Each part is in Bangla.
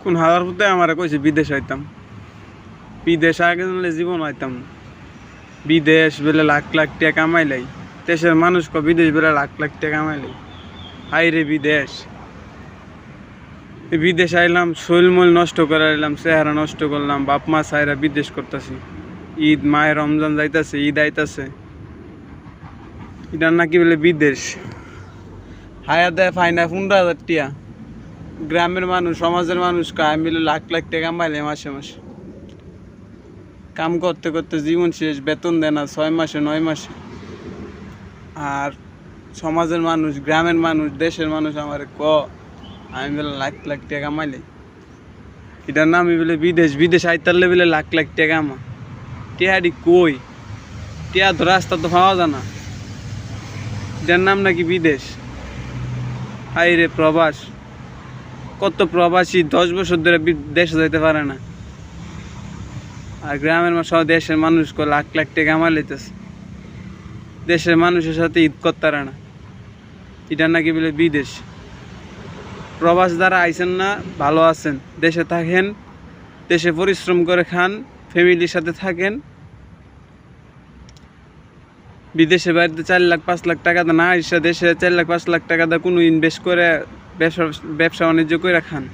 কোন হাজার পুতে আমার কইছে বিদেশ আইতাম। বিদেশ আগে জানলে জীবন আইতাম। বিদেশ বেলে লাখ লাখ টাকা কামাইলাই। দেশের মানুষ বিদেশ বেলে লাখ লাখ টাকা কামাইলাই। হাই রে বিদেশ, বিদেশ আইলাম, শৈলমল নষ্ট করে আইলাম, চেহারা নষ্ট করলাম, বাপ মা সাইরা বিদেশ করতেছি। ঈদ মায়ের রমজান যাইতাছে, ঈদ আইতাছে, এটার নাকি বলে বিদেশ। হায়া দেয় ফাইনা 15,000 টিয়া। গ্রামের মানুষ, সমাজের মানুষ কায় মিলে লাখ লাখ টাকা কামাইলে মাসে মাসে। কাম করতে করতে জীবন শেষ, বেতন দেয় না 6 মাসে 9 মাসে। আর সমাজের মানুষ, গ্রামের মানুষ, দেশের মানুষ আমার আমি বলে লাখ লাখ টাকা কামাইলে, এটার নামই বলে বিদেশ। বিদেশ আইতারলে বলে লাখ লাখ টাকা কামা। টিয়াডি কই? টিয়া তো রাস্তা তো পাওয়া যায় না, এটার নাম নাকি বিদেশ। হাই রে প্রবাস, কত প্রবাসী 10 বছর ধরে দেশে যাইতে পারে না। আর গ্রামের সব দেশের মানুষ লাখ লাখ টাকা কামা লইতেছে, দেশের মানুষের সাথে ঈদ করতে পারে না, এটা নাকি বলে বিদেশ। প্রবাস যারা আইছেন না ভালো আছেন, দেশে থাকেন, দেশে পরিশ্রম করে খান, ফ্যামিলির সাথে থাকেন। বিদেশে বাড়িতে 4 লাখ 5 লাখ টাকা না এসে দেশে 4 লাখ 5 লাখ টাকা কোনো ইনভেস্ট করে ব্যবসা বাণিজ্য করে খান,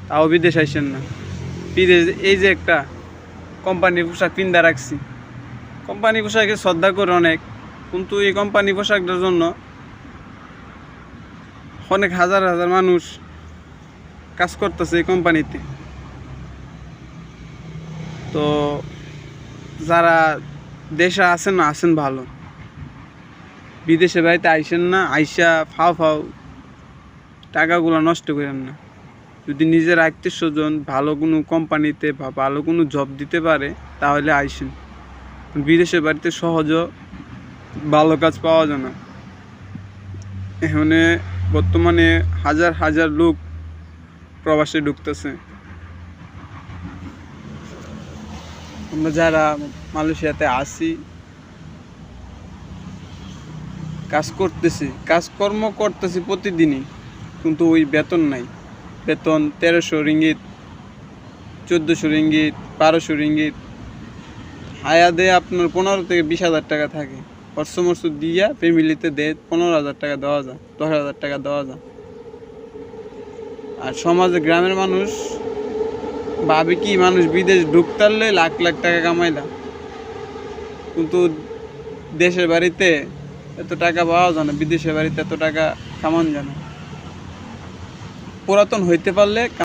তাও বিদেশ আইসেন না। বিদেশ এই যে একটা কোম্পানি পোশাক কিনতে রাখছি, কোম্পানি পোশাকে শ্রদ্ধা করে অনেক, কিন্তু এই কোম্পানি পোশাকটার জন্য অনেক হাজার হাজার মানুষ কাজ করতেছে এই কোম্পানিতে। তো যারা দেশে আছেন না, আছেন ভালো, বিদেশে বাড়িতে আইসেন না, আইসা ফাও ফাও টাকাগুলো নষ্ট করেন না। যদি নিজের আত্মীয় স্বজন ভালো কোনো কোম্পানিতে বা ভালো কোনো জব দিতে পারে তাহলে আইসেন। বিদেশে বাড়িতে সহজ ভালো কাজ পাওয়া যায় না। এখানে বর্তমানে হাজার হাজার লোক প্রবাসে ঢুকতেছে। আমরা যারা মালয়েশিয়াতে আসি, কাজকর্ম করতেছি প্রতিদিনই, কিন্তু ওই বেতন নাই। বেতন 1300 রিঙ্গিত, 1400 রিঙ্গিত, 1200 রিঙ্গিত। হায়া দেয় আপনার 15 থেকে 20,000 টাকা থাকে। খরচ দিয়া ফ্যামিলিতে দেয় 15,000 টাকা দেওয়া যায়, 10,000 টাকা দেওয়া যায়। আর সমাজে গ্রামের মানুষ ভাবে কি মানুষ বিদেশ ঢুকতারলে লাখ লাখ টাকা কামাইলা, কিন্তু দেশের বাড়িতে এত টাকা পাওয়া যায় না, বিদেশের বাড়িতে এত টাকা কামান যায় না। পুরাতন হইতে পারলে